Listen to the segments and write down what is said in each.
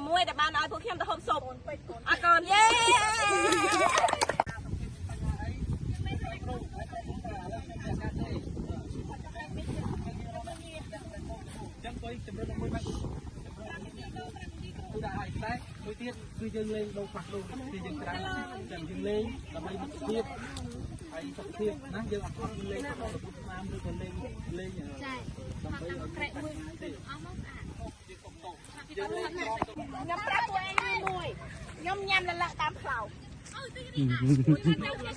មួយដែលបានឲ្យពួកខ្ញុំទៅហូបស៊ុបអរគុណយេចាំકોઈជំរុញមួយបាត់គឺដាក់ឲ្យតែមួយទៀតគឺយើងលេងដូរខ្វះដូរទីយើងច្រើនចាំយើងលេងដើម្បីមុខភាពហើយសុខភាពណាយើងអត់គាត់លេងដល់ពុទ្ធស្នាមឬក៏លេងចាដើម្បីឲ្យក្រែកមួយទេអស់មកស្អាតយើងលេងខ្ញុំប្រាប់ពួកឯងមួយខ្ញុំញ៉ាំលលកតាមផ្លូវ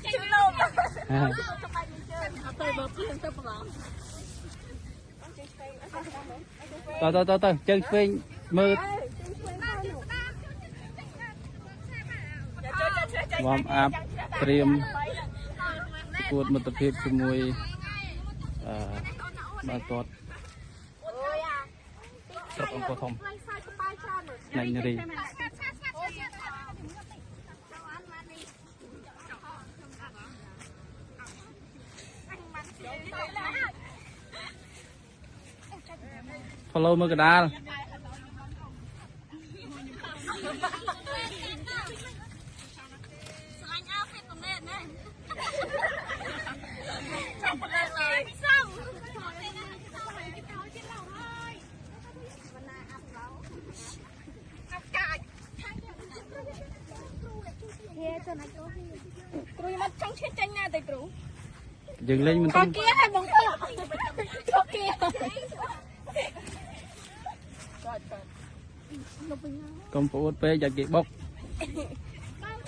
ជឿលោកទៅបើពីទៅប្រឡងទៅជើងឆ្វេងមើលវ៉ាំអាប់ត្រៀមគួតមិត្តភាពជាមួយបាទគាត់ស្រុកអង្គរធំណៃនារីfollow មើលកដាលគ្រូមកចង់ឈិតចេញណាទៅគ្រូយើងលេងមិនទៅគៀឲ្យបងទៅគៀកុំប្អួតពេកយ៉ាគេបុក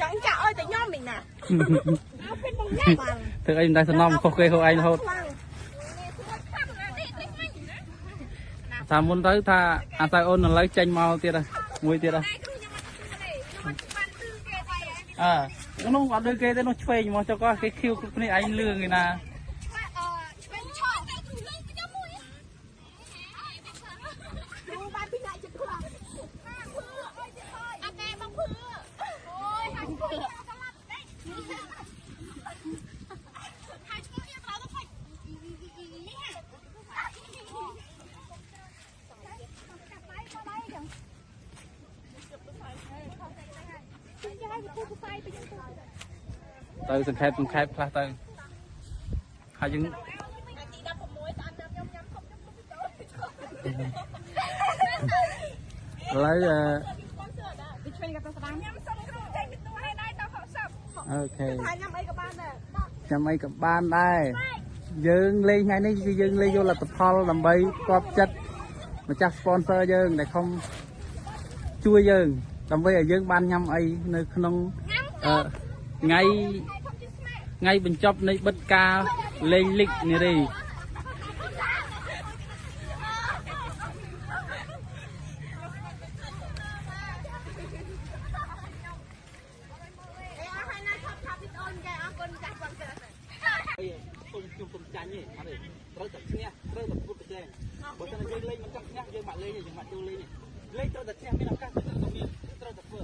ចង់ចាក់ឲ្យតែខ្ញុំវិញណាធ្វើអីមិនដែរសំណំខុសគេហូរឯងរហូតតាមមុនទៅថាអាសៅអូនឥឡូវចេញមកទៀតមួយទៀតនោះអត់ដូចគេទេនោះឆ្វេងមកចុះក៏គេខៀវគ្រប់គ្នាឯងលឿងឯណាទៅសង្ខេបខ្លះទៅហើយយើងឥឡូវអូខេញ៉ាំអីក៏បានដែរយើងលេងថ្ងៃនេះគឺយើងលេងយកលទ្ធផលដើម្បីគាប់ចិត្តម្ចាស់ sponsor យើងដែលខំជួយយើងដើម្បីឲ្យយើងបានញ៉ាំអីនៅក្នុងថ្ងៃបញ្ចប់នៃបិទការលេងលីកនារីខ្ញុំចាញ់ទេអត់ទេត្រូវតែឈ្នះត្រូវតែពុតប្រជែងបើមិនយើងលេងមិនចង់ឈ្នះយើងបាក់លេងយើងបាក់ចូលលេងលេងត្រូវតែឈ្នះមានឱកាសត្រូវតែមានត្រូវតែធ្វើ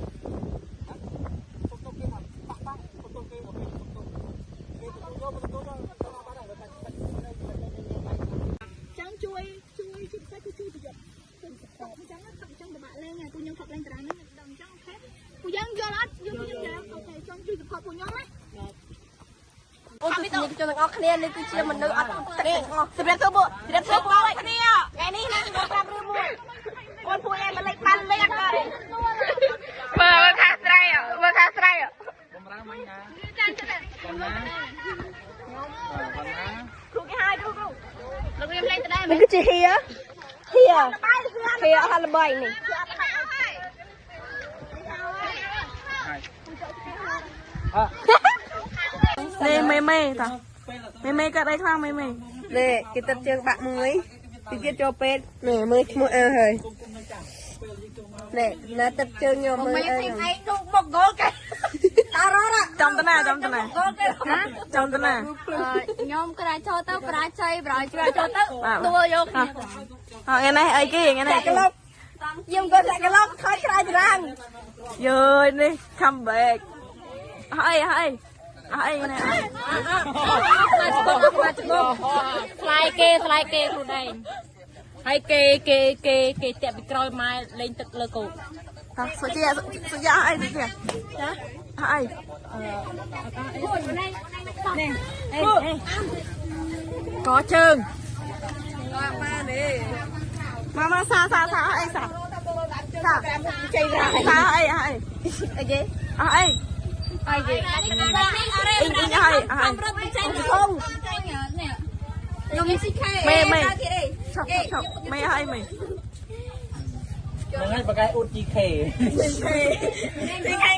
គេថាប៉ះគេមកវិញគេទៅយកចង់ជួយជាពិសេសគឺជួយប្រយុទ្ធអញ្ចឹងទៅបាក់លេងពួកខ្ញុំខកលេងតារាងហ្នឹងដឹងអញ្ចឹងអូខេពួកយើងយល់អត់យើងយ៉ាងអូខេចង់ជួយsupportពួកខ្ញុំណាអូទស្សនិកជនទាំងអស់គ្នានេះគឺជាមនុស្សអត់ទេសម្រាប់ធ្វើគ្នាថ្ងៃនេះណាខ្ញុំប្រាប់រឿងមួយអូនពួកឯងមកលេខបានលេខអត់ក៏ទេមើលខាស្រ័យបំរើមិញណាចាន់ចាន់ខ្ញុំគ្រូគេឲ្យគ្រូលោកខ្ញុំលេងទៅដែរនេះគឺជាហៀអត់ល្បីនេះនេះមេតាមេកាត់អីខ្លាំងមេនេះគេទឹកជើងបាក់មួយទីទៀតចូលពេទ្យនេះមើលឈ្មោះអើហើយនេះណាទឹកជើងញោមមើលអើឯងនោះមកហ្គោលគេតារ៉ាចំតណាហ្គោលគេណាចំតណាខ្ញុំក្រាចចូលទៅក្រាចជ័យប្រឲ្យជួយចូលទៅទួយកថ្ងៃនេះអីគេថ្ងៃនេះខ្ញុំក៏តែក្លប់ខ້ອຍខ្លាចរាំងយើយនេះ comeback អីណាមកជុំស្លាយគេខ្លួនឯងហើយគេតាក់ពីក្រោយម៉ែលេងទឹកលើគោ ta số chia ai gì kìa ai có chừng mà xa ai sao ai ai không mày hay mày mày hay cái út chi khề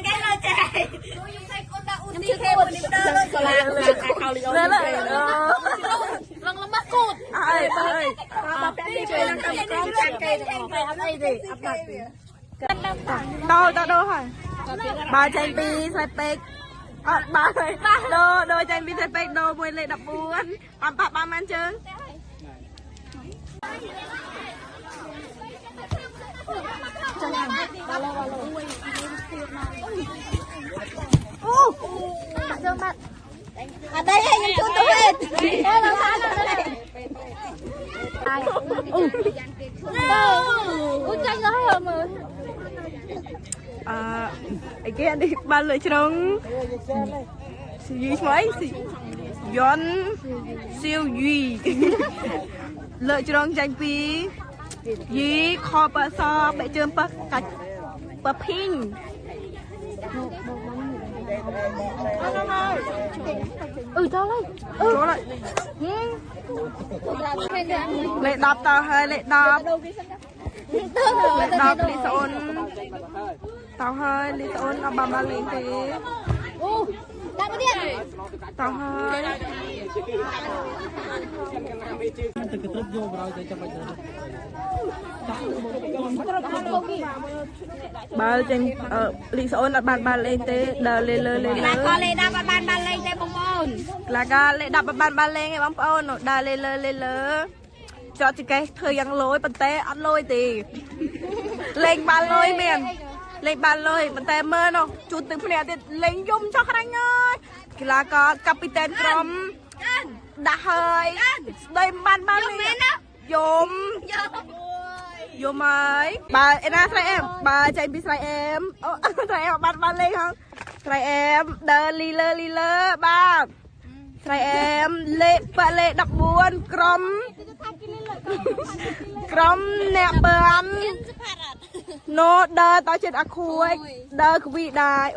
cái lo chạy Vâng lắm bác cụt. ai đâu rồi bà chạy đi xoay pek bà ơi đôi chạy đi xoay pek đôi mùi lệ đập buồn bà mang chứ bạn ở đây hay những chút tôi hết Tranh nó hơi mà. cái đi ba lời trong gì mấy Yon siêu duy lợi trong tranh pi dí kho bờ so bẹ chơm bờ cạch bờ pin Cho lấy. chỗ lại lệ đạp tao hơi lệ đạp lý ôn tao hơi lý ôn ở bà lên thế Đang có điện. tao hơi từ cái tốt vô rồi để cho bây giờ bà trên lý ôn ở bà lên thế đờ lên Có lên đạp bàn lên đây bông bồn. là ga lệ đạp bà lên ngay bóng ôn đờ lên cho chị cái thời gian lối bần té ăn lôi thì lên ba lôi miền lên ba lôi bần té mơ nó chủ tịch này thì lên dung cho khách anh ơi là có captain from đã hơi đây ban lên dùng ấy bà em bà chạy bị em ban lên không em đờ li lơ ba em lệ đập buồn crom nè bờn nó đờ tao trên ác khuấy đờ vị đài